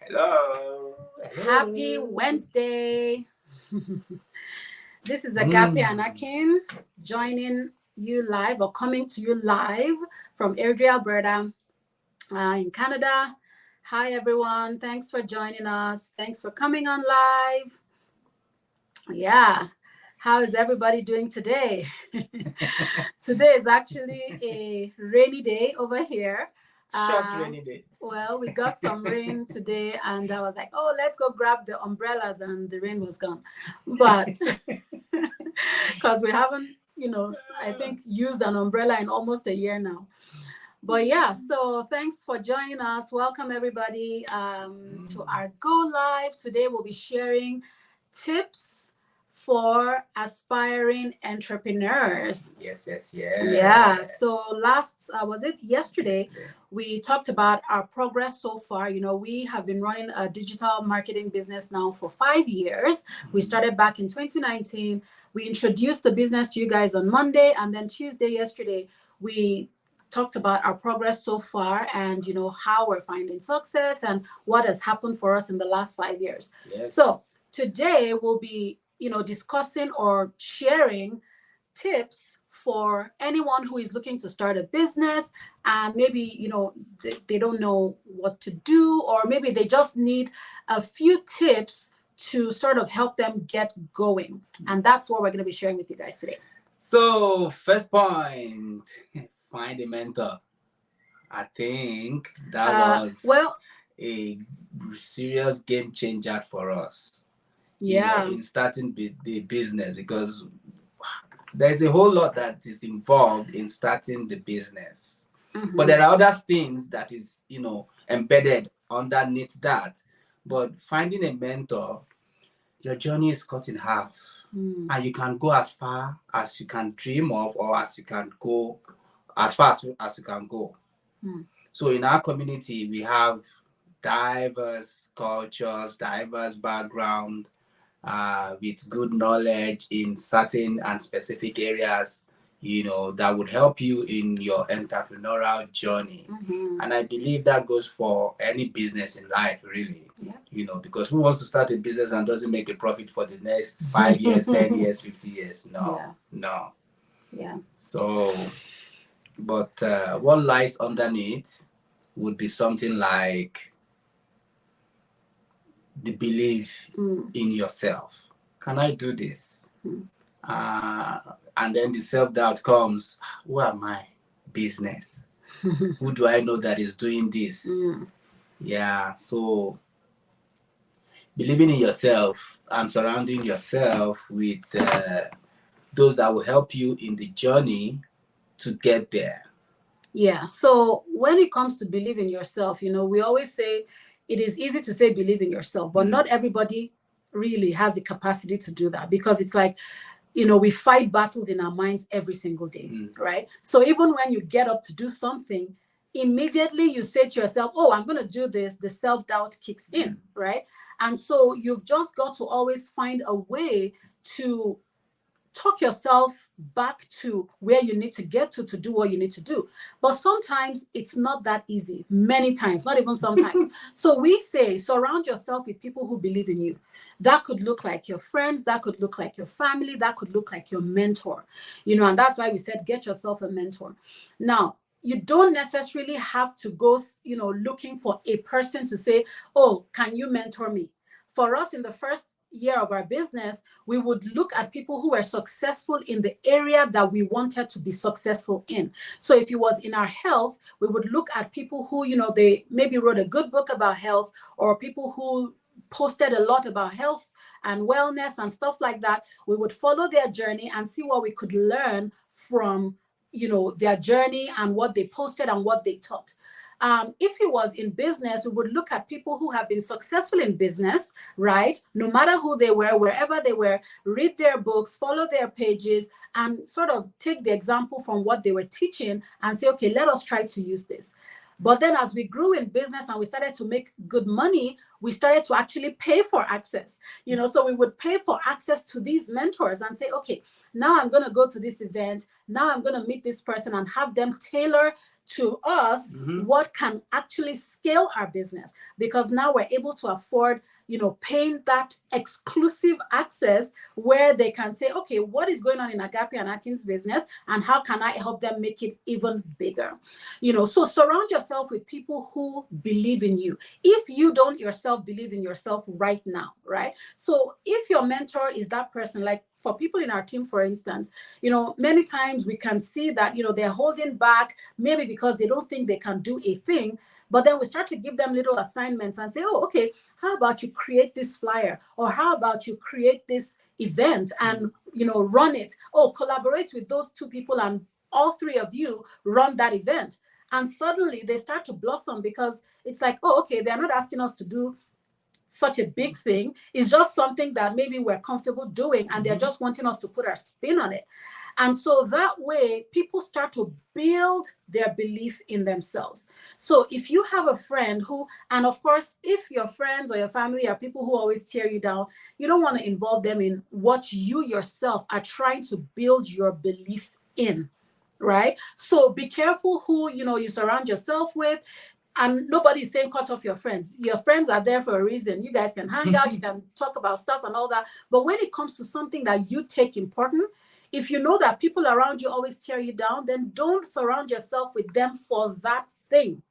Hello. Happy Hello. Wednesday. This is Agape Anakin joining you live or coming to you live from Airdrie, Alberta, in Canada. Hi, everyone. Thanks for joining us. Thanks for coming on live. Yeah. How is everybody doing today? Today is actually a rainy day over here. Short rainy day. Well, we got some rain today, and I was like, oh, let's go grab the umbrellas, and the rain was gone. But because we haven't, I think used an umbrella in almost a year now. But yeah, so thanks for joining us. Welcome, everybody, to our Go Live. Today, we'll be sharing tips for aspiring entrepreneurs. Yes. Yeah. So last, was it yesterday? We talked about our progress so far. We have been running a digital marketing business now for 5 years. We started back in 2019. We introduced the business to you guys on Monday, and then Tuesday, yesterday, we talked about our progress so far and how we're finding success and what has happened for us in the last 5 years. Yes. So today we'll be discussing or sharing tips for anyone who is looking to start a business and maybe they don't know what to do, or maybe they just need a few tips to sort of help them get going. And that's what we're going to be sharing with you guys today. So, first point, find a mentor. I think that was a serious game changer for us. Yeah. In starting the business, because there's a whole lot that is involved in starting the business. But there are other things that is, embedded underneath that. But finding a mentor, your journey is cut in half. And you can go as far as you can dream of, or as you can go, as far as you can go. So in our community, we have diverse cultures, diverse background, with good knowledge in certain and specific areas, that would help you in your entrepreneurial journey. And I believe that goes for any business in life, really. Yeah. Because who wants to start a business and doesn't make a profit for the next 5 years, 10 years, 50 years? No. Yeah. So, but what lies underneath would be something like the belief in yourself. Can I do this? And then the self-doubt comes. Who am I? Business. Who do I know that is doing this? Yeah. So believing in yourself and surrounding yourself with those that will help you in the journey to get there. Yeah. So when it comes to believe in yourself, we always say it is easy to say believe in yourself, but not everybody really has the capacity to do that, because it's like, we fight battles in our minds every single day, right? So even when you get up to do something, immediately you say to yourself, oh, I'm going to do this, the self-doubt kicks in, right? And so you've just got to always find a way to talk yourself back to where you need to get to do what you need to do. But sometimes it's not that easy. Many times, not even sometimes. So we say surround yourself with people who believe in you. That could look like your friends, that could look like your family, that could look like your mentor. And that's why we said get yourself a mentor. Now, you don't necessarily have to go, looking for a person to say, oh, can you mentor me? For us, in the first year of our business, we would look at people who were successful in the area that we wanted to be successful in. So if it was in our health, we would look at people who, they maybe wrote a good book about health, or people who posted a lot about health and wellness and stuff like that. We would follow their journey and see what we could learn from, their journey and what they posted and what they taught. If it was in business, we would look at people who have been successful in business, right? No matter who they were, wherever they were, read their books, follow their pages, and sort of take the example from what they were teaching and say, okay, let us try to use this. But then as we grew in business and we started to make good money, we started to actually pay for access. So we would pay for access to these mentors and say, okay, now I'm going to go to this event. Now I'm going to meet this person and have them tailor to us what can actually scale our business, because now we're able to afford, paying that exclusive access where they can say, okay, what is going on in Agape and Akin's business, and how can I help them make it even bigger? So surround yourself with people who believe in you. If you don't yourself believe in yourself right now, right? So if your mentor is that person, like for people in our team, for instance, many times we can see that, they're holding back, maybe because they don't think they can do a thing. But then we start to give them little assignments and say, oh, okay, how about you create this flyer? Or how about you create this event and, run it? Oh, collaborate with those two people and all three of you run that event. And suddenly they start to blossom, because it's like, oh, okay, they're not asking us to do such a big thing. It's just something that maybe we're comfortable doing, and they're just wanting us to put our spin on it. And so that way people start to build their belief in themselves. So if you have a friend who, and of course, if your friends or your family are people who always tear you down, you don't want to involve them in what you yourself are trying to build your belief in, right? So be careful who, you surround yourself with. And nobody's saying cut off your friends. Your friends are there for a reason. You guys can hang out, you can talk about stuff and all that. But when it comes to something that you take important, if you know that people around you always tear you down, then don't surround yourself with them for that thing.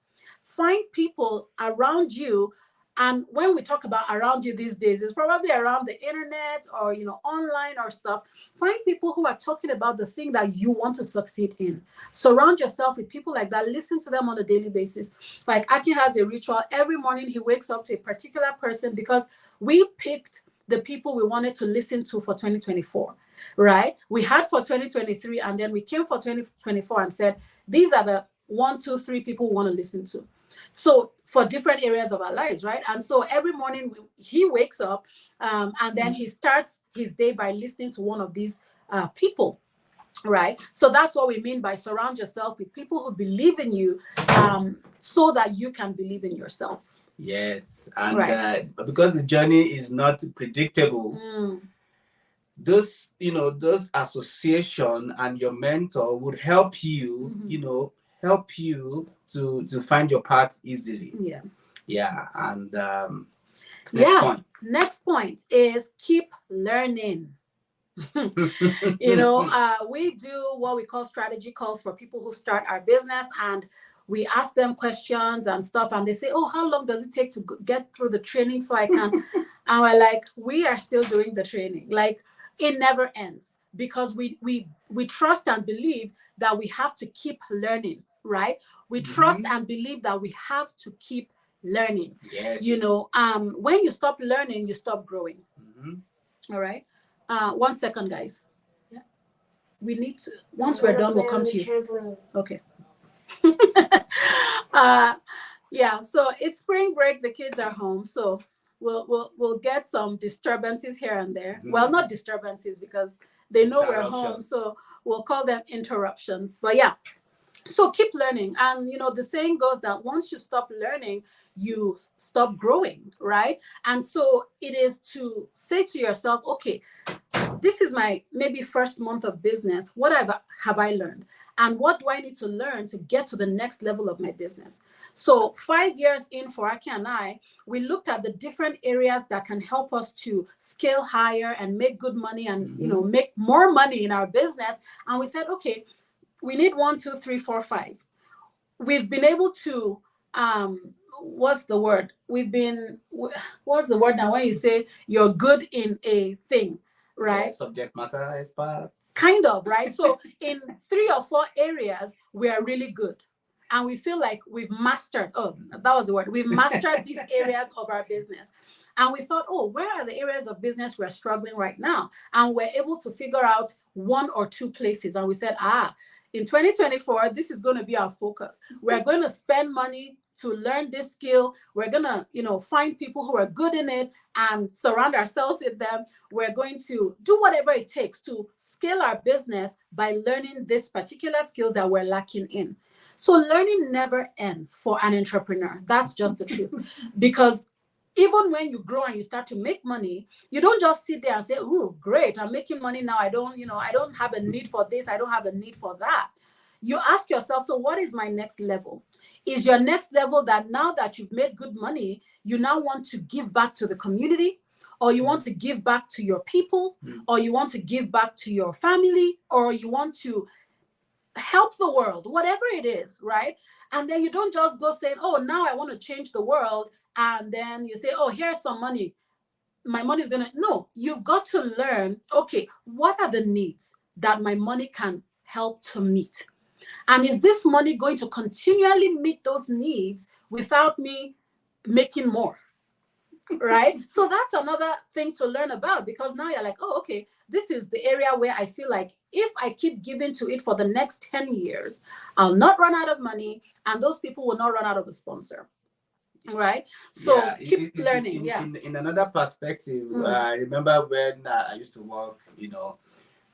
Find people around you. And when we talk about around you these days, it's probably around the internet or, online or stuff. Find people who are talking about the thing that you want to succeed in. Surround yourself with people like that. Listen to them on a daily basis. Like Aki has a ritual. Every morning he wakes up to a particular person, because we picked the people we wanted to listen to for 2024, right? We had for 2023, and then we came for 2024 and said, these are the 1, 2, 3 people we want to listen to. So for different areas of our lives, right? And so every morning he wakes up and then he starts his day by listening to one of these people, right? So that's what we mean by surround yourself with people who believe in you, so that you can believe in yourself. Yes. And because the journey is not predictable, those association and your mentor would help you, help you to find your path easily. And next point is keep learning. We do what we call strategy calls for people who start our business, and we ask them questions and stuff, and they say, oh, how long does it take to get through the training so I can and we're like, we are still doing the training. Like, it never ends, because we trust and believe that we have to keep learning, right? We trust and believe that we have to keep learning. Yes. When you stop learning, you stop growing. All right. 1 second, guys. Yeah. We need to, once we're done, we'll come to you. Okay. So it's spring break, the kids are home, so we'll get some disturbances here and there. Well, not disturbances, because they know we're home, so we'll call them interruptions. But yeah, so keep learning. And the saying goes that once you stop learning, you stop growing, right? And so it is to say to yourself, okay, this is my maybe first month of business. What have I learned? And what do I need to learn to get to the next level of my business? So 5 years in for Aki and I, we looked at the different areas that can help us to scale higher and make good money and, make more money in our business. And we said, okay, we need 1, 2, 3, 4, 5. We've been able to, what's the word? What's the word now when you say you're good in a thing? Right? Subject matter expert. Kind of, right? So in 3 or 4 areas, we are really good. And we feel like we've mastered, that was the word. We've mastered these areas of our business. And we thought, where are the areas of business we're struggling right now? And we're able to figure out 1 or 2 places. And we said, in 2024, this is going to be our focus. We're going to spend money to learn this skill. We're going to, find people who are good in it and surround ourselves with them. We're going to do whatever it takes to scale our business by learning this particular skills that we're lacking in. So learning never ends for an entrepreneur. That's just the truth. Because even when you grow and you start to make money, you don't just sit there and say, oh, great, I'm making money now. I don't have a need for this. I don't have a need for that. You ask yourself, so what is my next level? Is your next level that now that you've made good money, you now want to give back to the community, or you want to give back to your people, or you want to give back to your family, or you want to help the world, whatever it is, right? And then you don't just go saying, oh, now I want to change the world. And then you say, oh, here's some money. My money's going to, no, you've got to learn, okay, what are the needs that my money can help to meet? And is this money going to continually meet those needs without me making more? Right? So that's another thing to learn about, because now you're like, oh, okay, this is the area where I feel like if I keep giving to it for the next 10 years, I'll not run out of money, and those people will not run out of a sponsor. Right? So Yeah, keep learning. in another perspective, I remember when I used to work,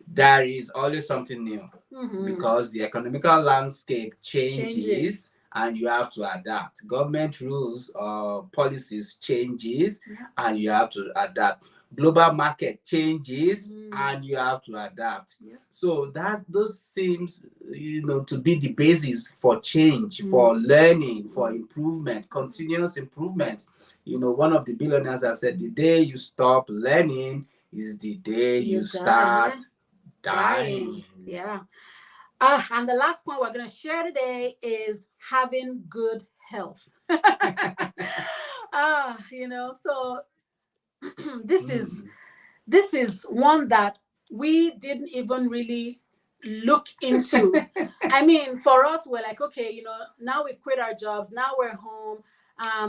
there is always something new because the economical landscape changes and you have to adapt. Government rules or policies changes and you have to adapt. Global market changes and you have to adapt. So those seems to be the basis for change, for learning, for improvement, continuous improvement. One of the billionaires have said the day you stop learning is the day you start dying. Yeah. And the last point we're going to share today is having good health. So this is one that we didn't even really look into. I mean, for us, we're like, okay, now we've quit our jobs, now we're home.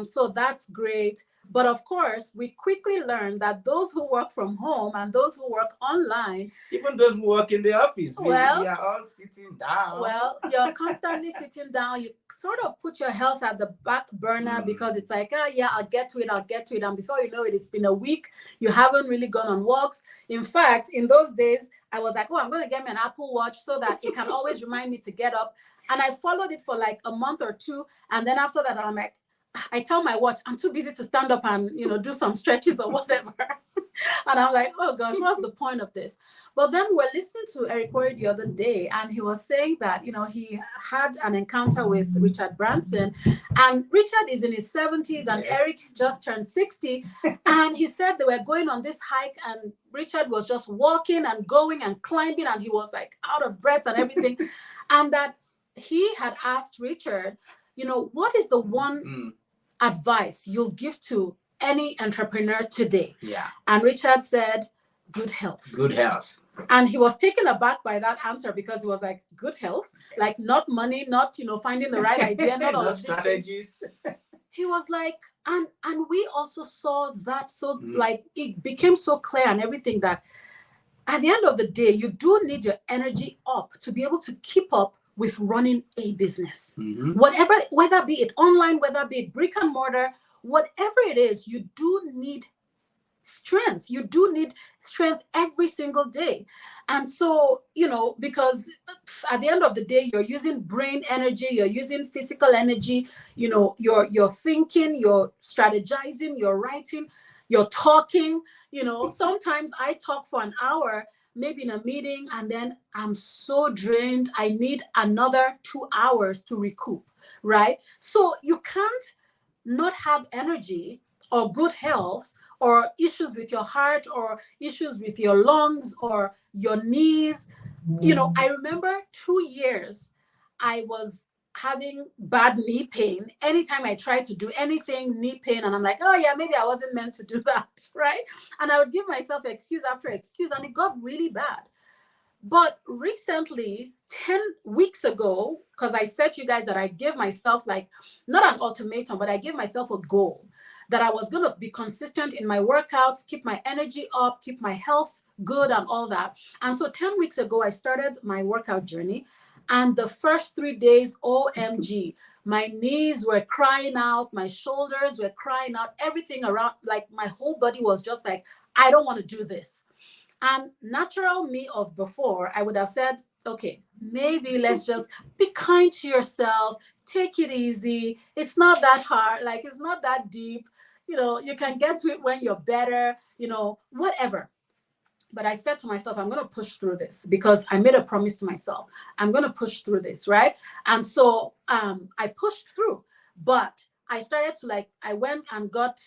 So that's great. But of course, we quickly learned that those who work from home and those who work online, even those who work in the office, we are all sitting down. Well, you're constantly sitting down. You sort of put your health at the back burner because it's like, oh, yeah, I'll get to it. And before you know it, it's been a week. You haven't really gone on walks. In fact, in those days, I was like, oh, I'm going to get me an Apple Watch so that it can always remind me to get up. And I followed it for like a month or two. And then after that, I'm like, I tell my watch, I'm too busy to stand up and, do some stretches or whatever. And I'm like, oh gosh, what's the point of this? But then we're listening to Eric Worre the other day, and he was saying that, he had an encounter with Richard Branson, and Richard is in his 70s and Eric just turned 60. And he said they were going on this hike, and Richard was just walking and going and climbing, and he was like out of breath and everything. And that he had asked Richard, what is the one advice you'll give to any entrepreneur today? Yeah. And Richard said, good health. Good health. And he was taken aback by that answer, because he was like, good health? Like not money, not, finding the right idea, not all of strategies. He was like, and we also saw that. So like it became so clear and everything that at the end of the day, you do need your energy up to be able to keep up with running a business. Whatever, whether be it online, whether be it brick and mortar, whatever it is, you do need strength. You do need strength every single day. And so, because at the end of the day, you're using brain energy, you're using physical energy, you're thinking, you're strategizing, you're writing, you're talking. Sometimes I talk for an hour, maybe in a meeting, and then I'm so drained. I need another 2 hours to recoup, right? So you can't not have energy or good health or issues with your heart or issues with your lungs or your knees. I remember 2 years I was having bad knee pain. Anytime I tried to do anything, knee pain, and I'm like, oh yeah, maybe I wasn't meant to do that, right? And I would give myself excuse after excuse, and it got really bad. But recently, 10 weeks ago, because I said to you guys that I gave myself like, not an ultimatum, but I gave myself a goal that I was going to be consistent in my workouts, keep my energy up, keep my health good and all that. And so 10 weeks ago, I started my workout journey. And the first 3 days, OMG, my knees were crying out, my shoulders were crying out, everything around, like my whole body was just like, I don't want to do this. And natural me of before, I would have said, okay, maybe let's just be kind to yourself, take it easy. It's not that hard, like it's not that deep. You can get to it when you're better, whatever. But I said to myself, I'm going to push through this because I made a promise to myself. I'm going to push through this, right? And so I pushed through, but I started to I went and got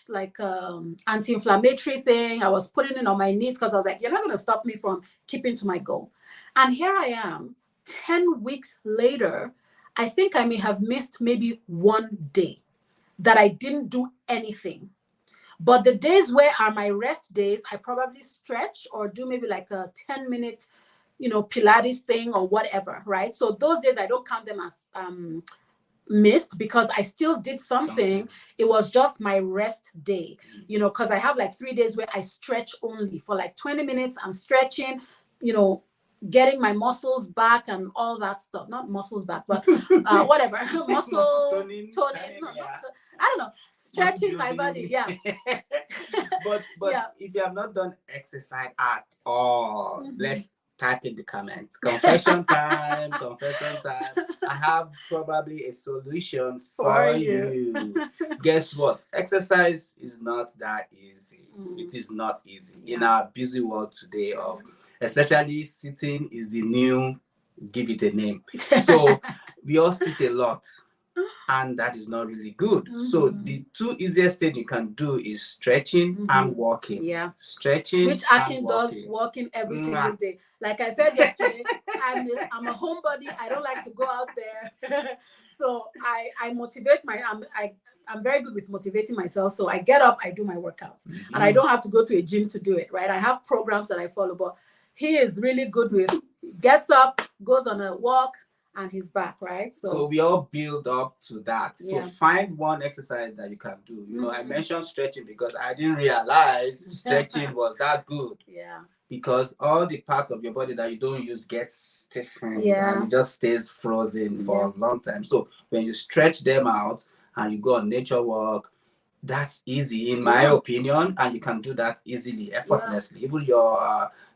anti-inflammatory thing. I was putting it on my knees because I was like, you're not going to stop me from keeping to my goal. And here I am, 10 weeks later. I think I may have missed maybe one day that I didn't do anything. But the days where are my rest days, I probably stretch or do maybe like a 10-minute, Pilates thing or whatever, right? So those days I don't count them as missed because I still did something. It was just my rest day, because I have like 3 days where I stretch only for like 20 minutes. I'm stretching, getting my muscles back and all that stuff. Not muscles back, but whatever. Muscle toning. No, yeah. I don't know. Stretching my body. Yeah. but yeah. If you have not done exercise at all, let's type in the comments. Confession time. I have probably a solution for you. Guess what? Exercise is not that easy. It is not easy in our busy world today of especially sitting is the new give it a name. So we all sit a lot and that is not really good. So the two easiest thing you can do is stretching and walking. Yeah. Stretching, which Akin does walking every single day. Like I said yesterday, I'm a homebody. I don't like to go out there. So I motivate I'm very good with motivating myself. So I get up, I do my workouts. And I don't have to go to a gym to do it, right? I have programs that I follow, but he is really good with gets up, goes on a walk, and he's back, right? So we all build up to that. So find one exercise that you can do. I mentioned stretching because I didn't realize stretching was that good. Yeah. Because all the parts of your body that you don't use gets stiffened and it just stays frozen for a long time. So when you stretch them out and you go on nature walk, that's easy in my opinion, and you can do that easily, effortlessly. Even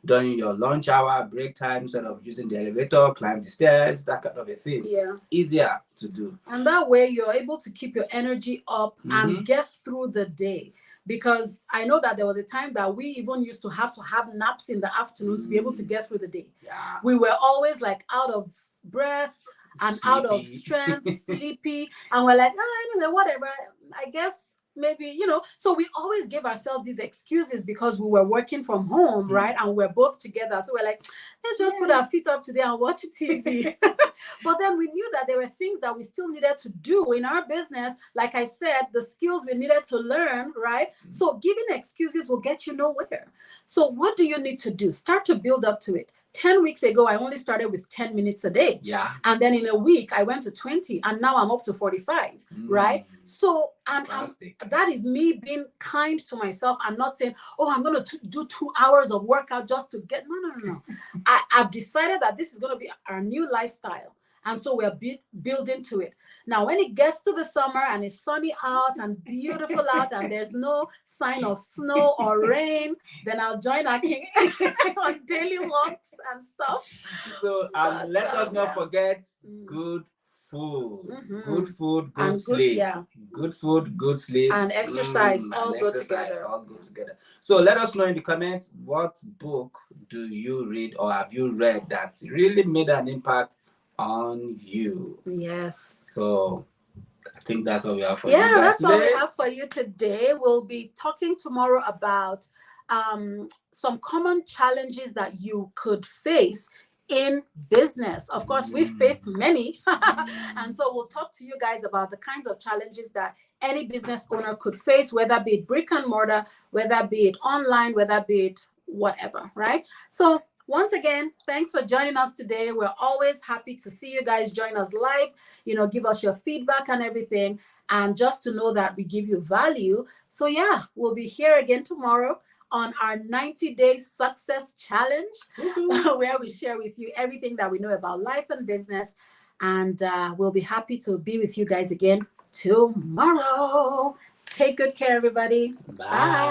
during your lunch hour, break time, instead of using the elevator, climb the stairs, that kind of a thing. Yeah. Easier to do. And that way you're able to keep your energy up and get through the day. Because I know that there was a time that we even used to have naps in the afternoon to be able to get through the day. Yeah. We were always like out of breath and out of strength, sleepy, and we're like, anyway, whatever. I guess maybe, so we always gave ourselves these excuses because we were working from home, right? And we're both together. So we're like, let's just put our feet up today and watch TV. But then we knew that there were things that we still needed to do in our business. Like I said, the skills we needed to learn, right? So giving excuses will get you nowhere. So what do you need to do? Start to build up to it. 10 weeks ago, I only started with 10 minutes a day. Yeah. And then in a week, I went to 20 and now I'm up to 45, right? So, and that is me being kind to myself and not saying, oh, I'm going to do 2 hours of workout just to get, no. I've decided that this is going to be our new lifestyle. And so we're building to it. Now, when it gets to the summer and it's sunny out and beautiful out and there's no sign of snow or rain, then I'll join Akin on daily walks and stuff. So let us not forget good food. Good food, good sleep. Good food, good sleep. And exercise, all go together. So let us know in the comments, what book do you read or have you read that really made an impact on you? Yes. So I think that's what we have for you guys that's today. all we have for you today. We'll be talking tomorrow about some common challenges that you could face in business. Of course, we've faced many. And so we'll talk to you guys about the kinds of challenges that any business owner could face, whether be it brick and mortar, whether be it online, whether be it whatever, right? So once again, thanks for joining us today. We're always happy to see you guys join us live, give us your feedback and everything. And just to know that we give you value. So we'll be here again tomorrow on our 90-day success challenge, where we share with you everything that we know about life and business. And we'll be happy to be with you guys again tomorrow. Take good care, everybody. Bye.